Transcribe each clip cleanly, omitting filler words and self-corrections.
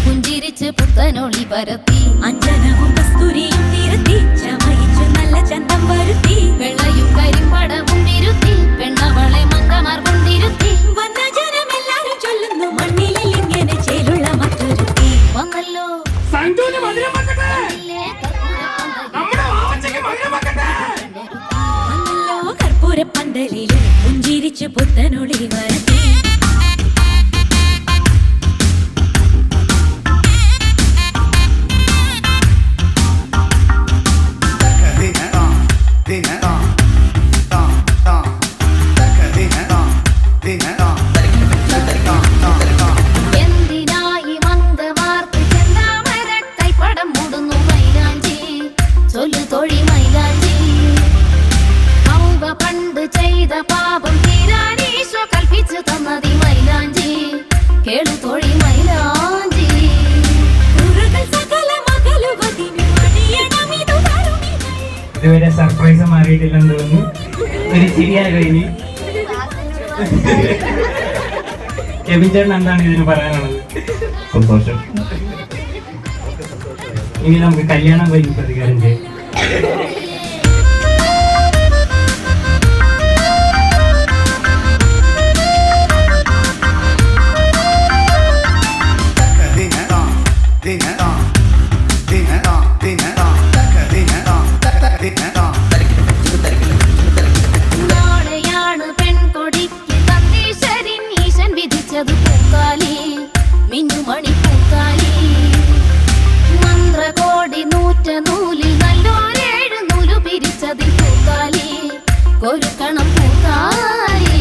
പുഞ്ചിരിച്ച് പുത്തനൊളി പരത്തി അഞ്ജനവും കസ്തൂരിയും നിരത്തി ചമയിച്ചു നല്ല ചന്തം വരുത്തി വെള്ളയും കരിമ്പടവും വിരുത്തി പെണ്ണവളെ മന്ദമാർഗം തിരുത്തി വന്ന ജനമെല്ലാരും ചൊല്ലുന്നു മണ്ണിലിൽ ഇങ്ങനെ ചേലുള്ള മറ്റൊരുത്തി വന്നല്ലോ കർപ്പൂരപ്പന്തലില് പുഞ്ചിരിച്ച് പുത്തനൊളി വരത്തി ഇതുവരെ സർപ്രൈസ് മാറിയിട്ടില്ലെന്ന് തോന്നുന്നു. ഒരു ചിരിയാ കഴിഞ്ഞ് കെവിൻ ചേട്ടൻ എന്താണ് ഇതിന് പറയാനുള്ളത്? സന്തോഷം. ഇനി നമുക്ക് കല്യാണം കഴിഞ്ഞ് പ്രതികാരം ചെയ്യാം. നാളെയാണ് പെൺകൊടിക്ക് തന്തീശ്വരൻ ഈശൻ വിധിച്ചത് പൂക്കാലി മിന്നുമണി പൂക്കാലി മന്ത്രകോടി നൂറ്റ നൂലിൽ നല്ലോരേഴ് നൂലു പിരിച്ചതിൽ പൂക്കാലി കൊരുക്കണം പൂക്കാലി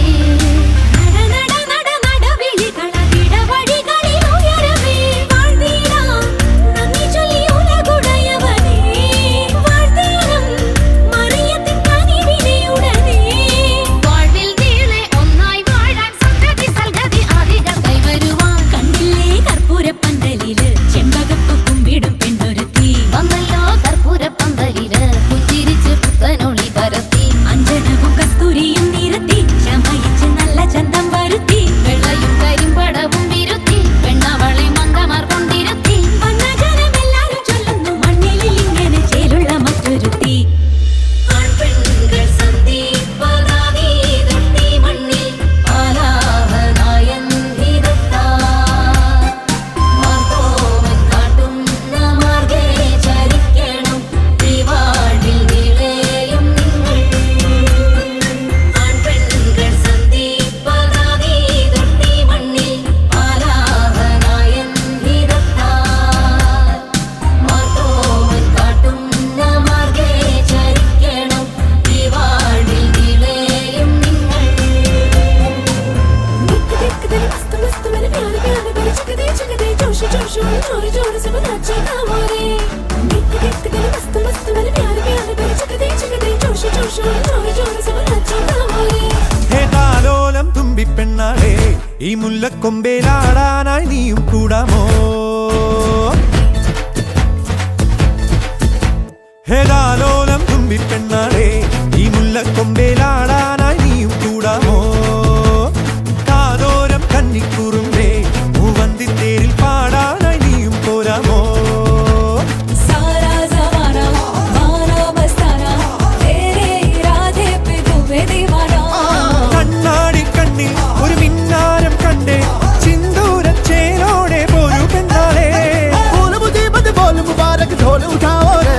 തുമ്പിപ്പെണ്ണാളെ ഈ മുല്ലക്കൊമ്പേലാടാനായി നീയും കൂടാമോ? ഹേതാലോലം തുമ്പിപ്പെണ്ണാളെ ഈ മുല്ലക്കൊമ്പേലാടാനായി നീയും കൂടാമോ? കാതോരം കന്നിക്കുറുമ്പേ മൂവന്തിത്തേരിൽ പാടാനായി നീയും പോരാമോ? കണ്ണാടി കണ്ണിൽ ഒരു മിന്നാരം കണ്ടേ സിന്ദൂരച്ചേലോടെ പോരു പെണ്ണാളെ मुबारक ढोल उठाओ रे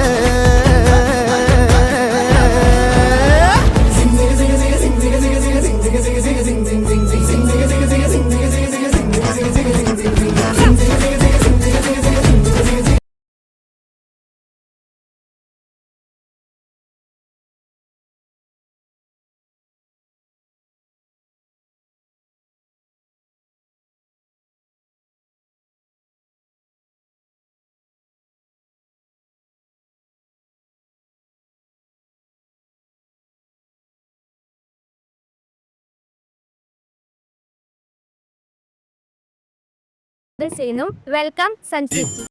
ചെയ്യുന്നു. വെൽക്കം സഞ്ജിത്ത്.